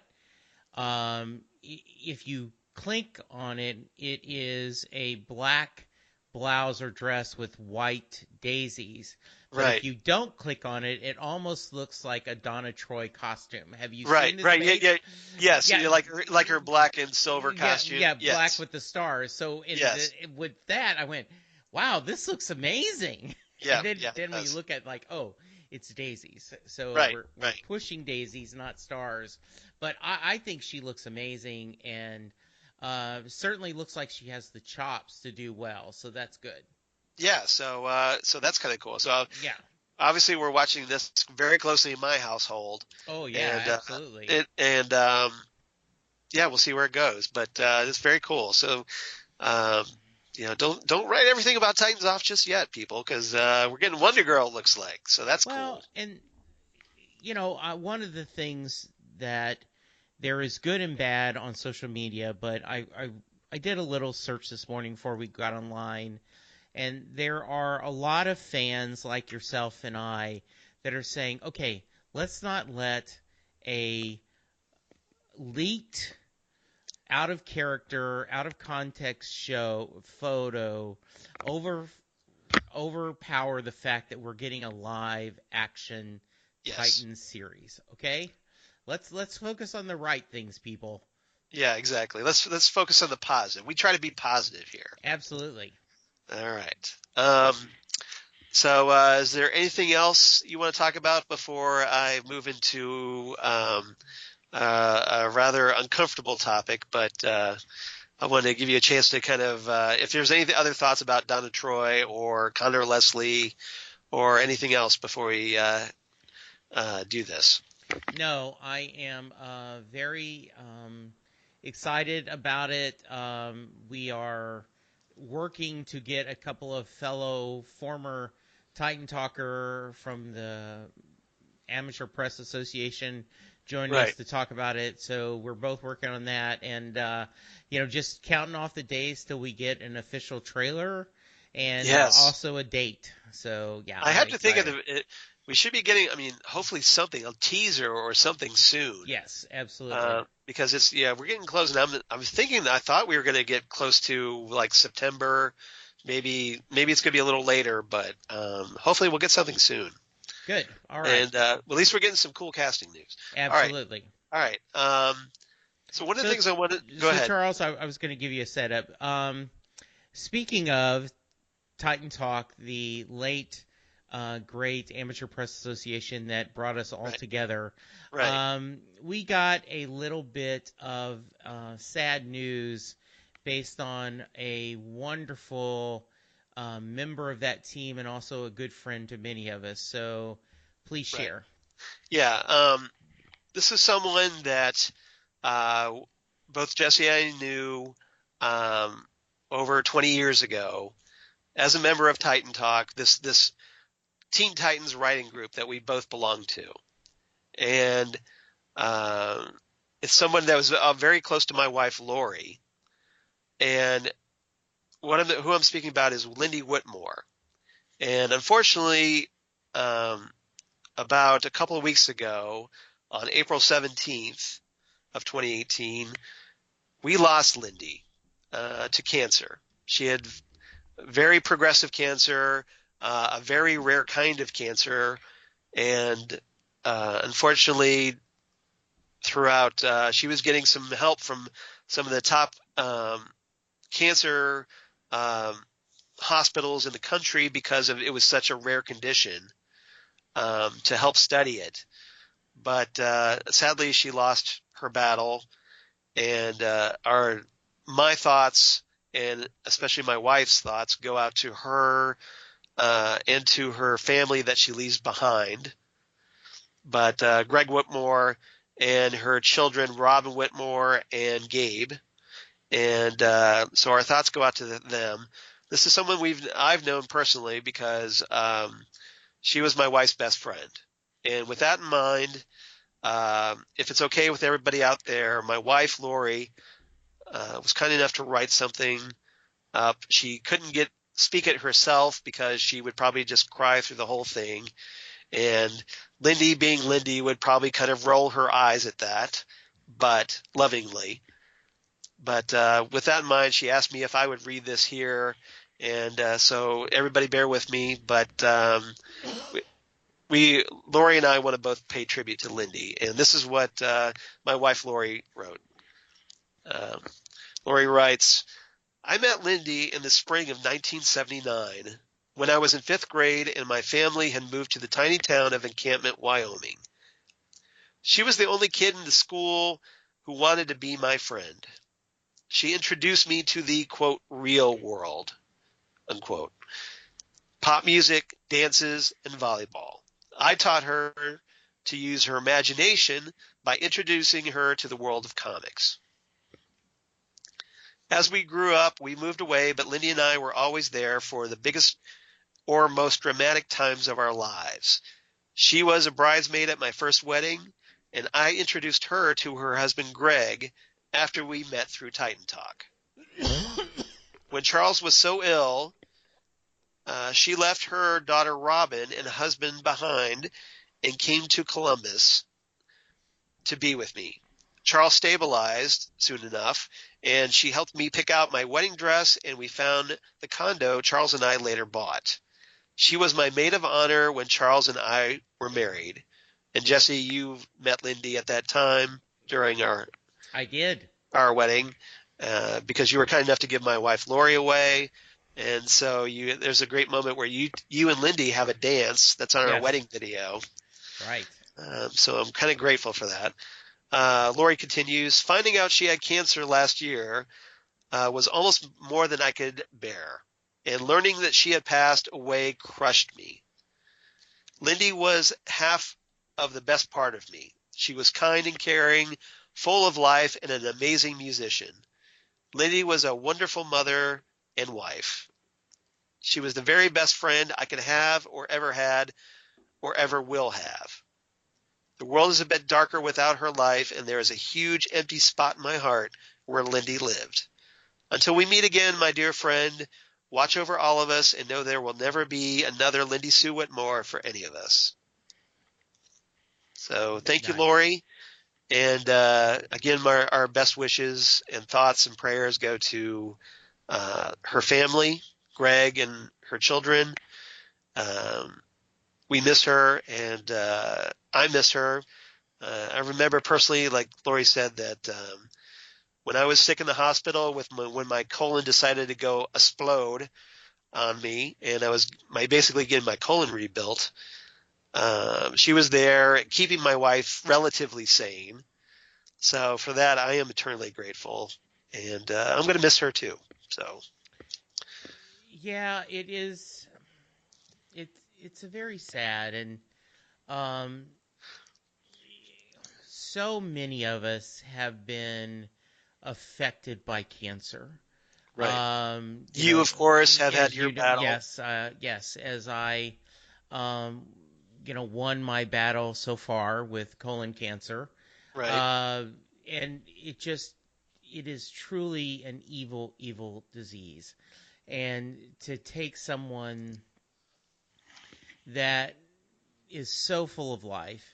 if you click on it, it is a black blouse or dress with white daisies. But if right, you don't click on it, it almost looks like a Donna Troy costume. Have you right, seen this right, yeah, page? yeah, yes, Yeah, like her black and silver yeah, costume. yeah, black Yes, with the stars. So yes, with that, I went, wow, this looks amazing. And yeah, yeah, it then when you does. look at like, oh, it's daisies. So Right, we're right. pushing daisies, not stars. But I think she looks amazing, and certainly looks like she has the chops to do well. So that's good. Yeah, so that's kind of cool. So Yeah. obviously we're watching this very closely in my household, Oh yeah, and absolutely. it and yeah, we'll see where it goes. But it's very cool. So um, don't write everything about Titans off just yet, people, because we're getting Wonder Girl. It looks like so that's Well, cool. and one of the things that there is good and bad on social media, but I did a little search this morning before we got online, and there are a lot of fans like yourself and I that are saying, okay, let's not let a leaked, out of character, out of context photo over overpower the fact that we're getting a live action Yes. Titan series. Okay, let's focus on the right things, people. Yeah, exactly. Let's focus on the positive. We try to be positive here. Absolutely. All right. So, is there anything else you want to talk about before I move into a rather uncomfortable topic? But I want to give you a chance to kind of, if there's any other thoughts about Donna Troy or Condor Leslie or anything else before we do this. No, I am very excited about it. We are working to get a couple of fellow former Titan Talker from the Amateur Press Association joining us Right. to talk about it. So we're both working on that, and just counting off the days till we get an official trailer and Yes. also a date. So yeah, I I'm have to think of excited. we should be getting, I mean, hopefully something, a teaser or something soon. Yes, absolutely. Because we're getting close, and I'm thinking I thought we were going to get close to like September, maybe it's going to be a little later, but hopefully we'll get something soon. Good. All right. And at least we're getting some cool casting news. All right, Absolutely. all right. So one of the So, things I wanted, go so ahead. Charles, I was going to give you a setup. Speaking of Titan Talk, the late great amateur press association that brought us all Right. together. Right. We got a little bit of sad news based on a wonderful member of that team and also a good friend to many of us. So please Right. share. Yeah. This is someone that uh, both Jesse and I knew um, over 20 years ago as a member of Titan Talk, this Teen Titans writing group that we both belong to. And uh, it's someone that was very close to my wife, Lori. And who I'm speaking about is Lindy Whitmore. And unfortunately, um, about a couple of weeks ago, on April 17th of 2018, we lost Lindy to cancer. She had very progressive cancer, a very rare kind of cancer, and unfortunately, throughout, she was getting some help from some of the top cancer um, hospitals in the country because it was such a rare condition to help study it. But sadly, she lost her battle, and my thoughts and especially my wife's thoughts go out to her and to her family that she leaves behind. But Greg Whitmore and her children, Robin Whitmore and Gabe, and so our thoughts go out to them. This is someone I've known personally because she was my wife's best friend. And with that in mind, if it's okay with everybody out there, my wife Lori was kind enough to write something up. She couldn't speak it herself because she would probably just cry through the whole thing. And Lindy, being Lindy, would probably kind of roll her eyes at that, but lovingly. But with that in mind, she asked me if I would read this here. And so everybody bear with me. But Lori and I want to both pay tribute to Lindy. And this is what my wife Lori wrote. Um, Lori writes, I met Lindy in the spring of 1979 when I was in fifth grade and my family had moved to the tiny town of Encampment, Wyoming. She was the only kid in the school who wanted to be my friend. She introduced me to the, quote, real world, unquote. Pop music, dances, and volleyball. I taught her to use her imagination by introducing her to the world of comics. As we grew up, we moved away, but Lindy and I were always there for the biggest or most dramatic times of our lives. She was a bridesmaid at my first wedding, and I introduced her to her husband Greg after we met through Titan Talk. When Charles was so ill, she left her daughter Robin and husband behind and came to Columbus to be with me. Charles stabilized soon enough, and she helped me pick out my wedding dress, and we found the condo Charles and I later bought. She was my maid of honor when Charles and I were married. And Jesse, you met Lindy at that time during I did. our wedding because you were kind enough to give my wife Lori away. And so there's a great moment where you and Lindy have a dance that's on our Yes. wedding video. Right. So I'm kind of grateful for that. Lori continues, finding out she had cancer last year was almost more than I could bear. And learning that she had passed away crushed me. Lindy was half of the best part of me. She was kind and caring, full of life, and an amazing musician. Lindy was a wonderful mother and wife. She was the very best friend I could have or ever had or ever will have. The world is a bit darker without her life, and there is a huge empty spot in my heart where Lindy lived. Until we meet again, my dear friend, watch over all of us and know there will never be another Lindy Sue Whitmore for any of us. So thank you, Nice. Lori. And again, our best wishes and thoughts and prayers go to her family, Greg and her children. We miss her, and I miss her. I remember personally, like Lori said, that when I was sick in the hospital when my colon decided to go explode, on me, and I was basically getting my colon rebuilt. She was there keeping my wife relatively sane. So for that, I am eternally grateful, and I'm going to miss her too. So Yeah, it is. It's a very sad, and um, so many of us have been affected by cancer. right, You you know, of course have had as your you do, battle, yes, yes, as I, um, won my battle so far with colon cancer, right, uh, and it is truly an evil, evil disease, and to take someone that is so full of life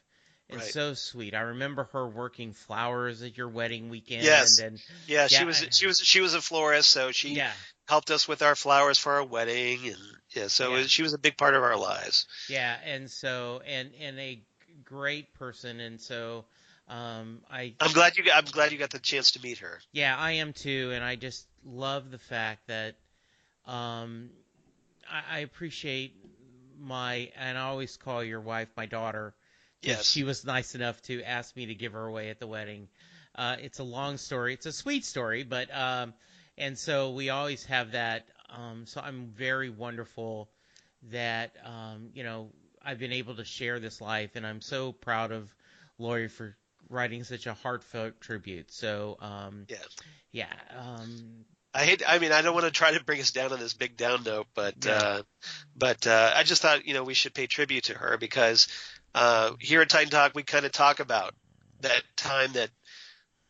and right. so sweet. I remember her working flowers at your wedding weekend, Yes, and yeah, yeah, she was a florist, so she yeah, helped us with our flowers for our wedding, and yeah, yeah, she was a big part of our lives. yeah, and so and a great person, and so I I'm glad you got the chance to meet her. yeah, I am too, and I just love the fact that um I appreciate and I always call your wife my daughter because Yes, she was nice enough to ask me to give her away at the wedding. It's a long story. It's a sweet story, but and so we always have that. So I'm very wonderful that I've been able to share this life, and I'm so proud of Lori for writing such a heartfelt tribute. So yeah. yeah, I mean, I don't want to try to bring us down on this big down note, no, but I just thought, we should pay tribute to her because here at Titan Talk, we kind of talk about that time that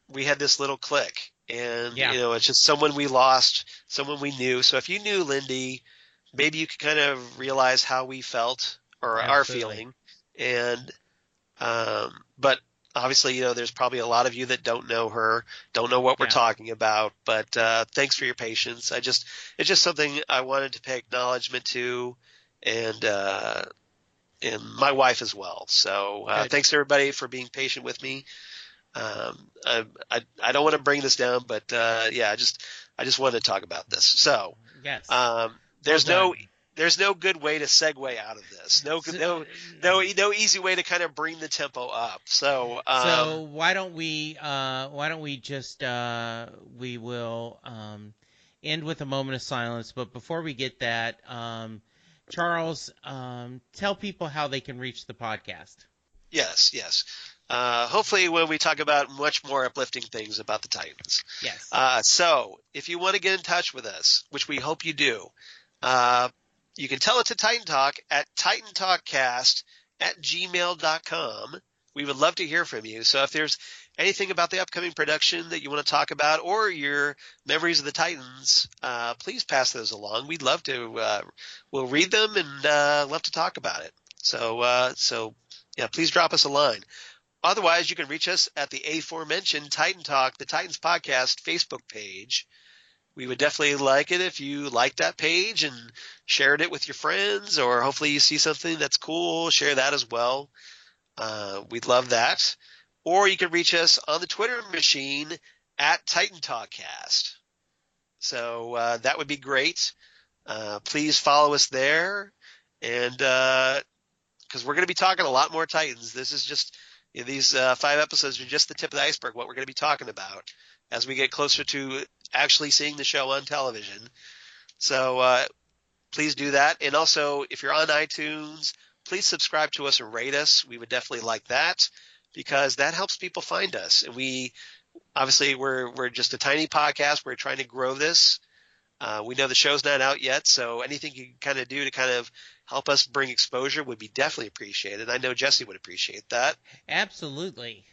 we had this little click, and yeah, it's just someone we lost, someone we knew. So if you knew Lindy, maybe you could kind of realize how we felt or are absolutely, feeling, and but obviously, there's probably a lot of you that don't know her, don't know what we're yeah. talking about. But thanks for your patience. It's just something I wanted to pay acknowledgement to, and my wife as well. So Good. thanks everybody for being patient with me. I don't want to bring this down, but yeah, I just wanted to talk about this. So Yes. um, Well there's done. no there's no good way to segue out of this. So, No easy way to kind of bring the tempo up. So so why don't we just we will end with a moment of silence. But before we get that, Charles, tell people how they can reach the podcast. yes, yes. Hopefully, when we talk about much more uplifting things about the Titans. Yes. So, if you want to get in touch with us, which we hope you do, uh, you can tell it to Titan Talk at titantalkcast@gmail.com. We would love to hear from you. So, if there's anything about the upcoming production that you want to talk about or your memories of the Titans, please pass those along. We'd love to. We'll read them and love to talk about it. So yeah, please drop us a line. Otherwise, you can reach us at the aforementioned Titan Talk, the Titans Podcast Facebook page. We would definitely like it if you liked that page and shared it with your friends, or hopefully you see something that's cool, share that as well. We'd love that. Or you can reach us on the Twitter machine at Titan Talkcast. So that would be great. Please follow us there. And because we're going to be talking a lot more Titans. This is just these 5 episodes are just the tip of the iceberg. What we're going to be talking about as we get closer to actually seeing the show on television. So please do that. And also, if you're on iTunes, please subscribe to us and rate us. We would definitely like that because that helps people find us. And we're just a tiny podcast. We're trying to grow this. We know the show's not out yet, so anything you can kind of do to kind of help us bring exposure would be definitely appreciated. I know Jesse would appreciate that. Absolutely.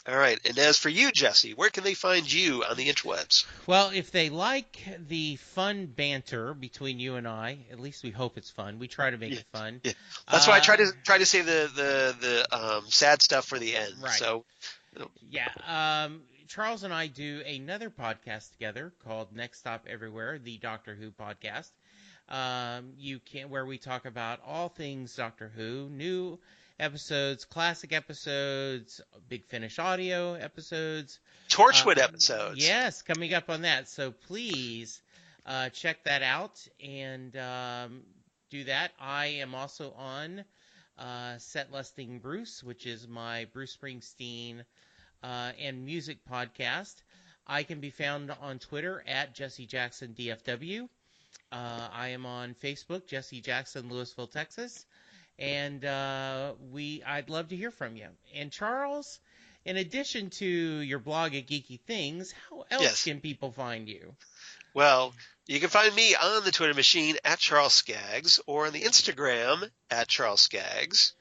All right. And as for you, Jesse, where can they find you on the interwebs? Well, if they like the fun banter between you and I, at least we hope it's fun. We try to make Yeah, it fun. yeah. That's why I Uh, try to save the sad stuff for the end. right. So Yeah. Charles and I do another podcast together called Next Stop Everywhere, the Doctor Who podcast. Where we talk about all things Doctor Who, new episodes, classic episodes, Big Finish audio episodes. Uh, Torchwood episodes. yes, coming up on that. So please check that out and do that. I am also on Set Listing Bruce, which is my Bruce Springsteen and music podcast. I can be found on Twitter at Jesse Jackson DFW. I am on Facebook, Jesse Jackson, Louisville, Texas. And I'd love to hear from you. And Charles, in addition to your blog at Geeky Things, how else can people find you? Well, you can find me on the Twitter machine at Charles Skaggs, or on the Instagram at Charles Skaggs,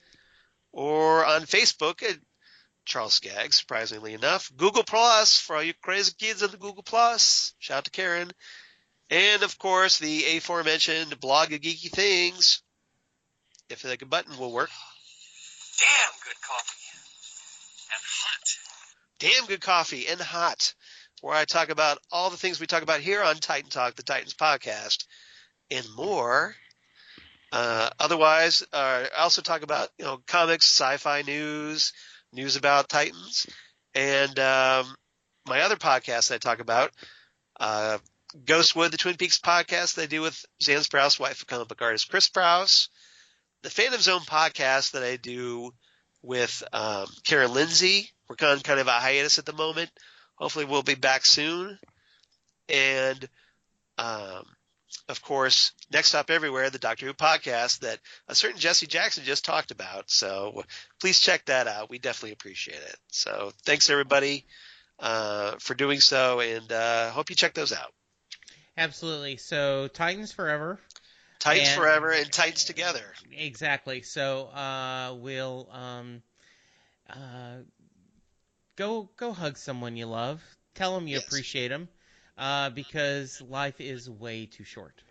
or on Facebook at Charles Skaggs, surprisingly enough. Google Plus for all you crazy kids on the Google Plus. Shout out to Karen. And, of course, the aforementioned blog of Geeky Things. If the button will work. Damn good coffee. And hot. Damn good coffee and hot. Where I talk about all the things we talk about here on Titan Talk, the Titans podcast, and more. Otherwise, I also talk about comics, sci-fi news about Titans, and my other podcast that I talk about, Ghostwood, the Twin Peaks podcast that I do with Zan Sprouse, wife of comic book artist Chris Sprouse, the Phantom Zone podcast that I do with Karen Lindsay. We're on kind of a hiatus at the moment. Hopefully we'll be back soon. And, of course, Next Stop Everywhere, the Doctor Who podcast that a certain Jesse Jackson just talked about. So please check that out. We definitely appreciate it. So thanks, everybody, for doing so, and hope you check those out. Absolutely. So Titans Forever. Titans forever and Titans together. Exactly. So we'll go hug someone you love. Tell them you appreciate them because life is way too short.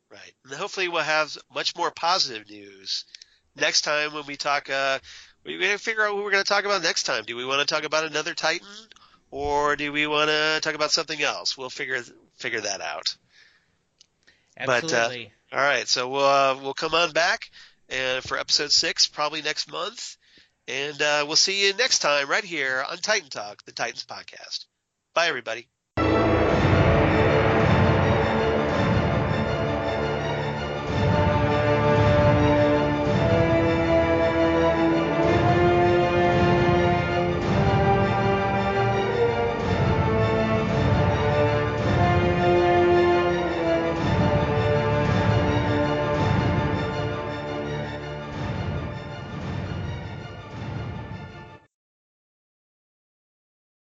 Right. And hopefully we'll have much more positive news next time when we talk. We got to figure out what we're going to talk about next time. Do we want to talk about another Titan, or do we want to talk about something else? We'll figure that out. Absolutely. But, all right, so we'll come on back and for episode 6, probably next month, and we'll see you next time right here on Titan Talk, the Titans podcast. Bye, everybody.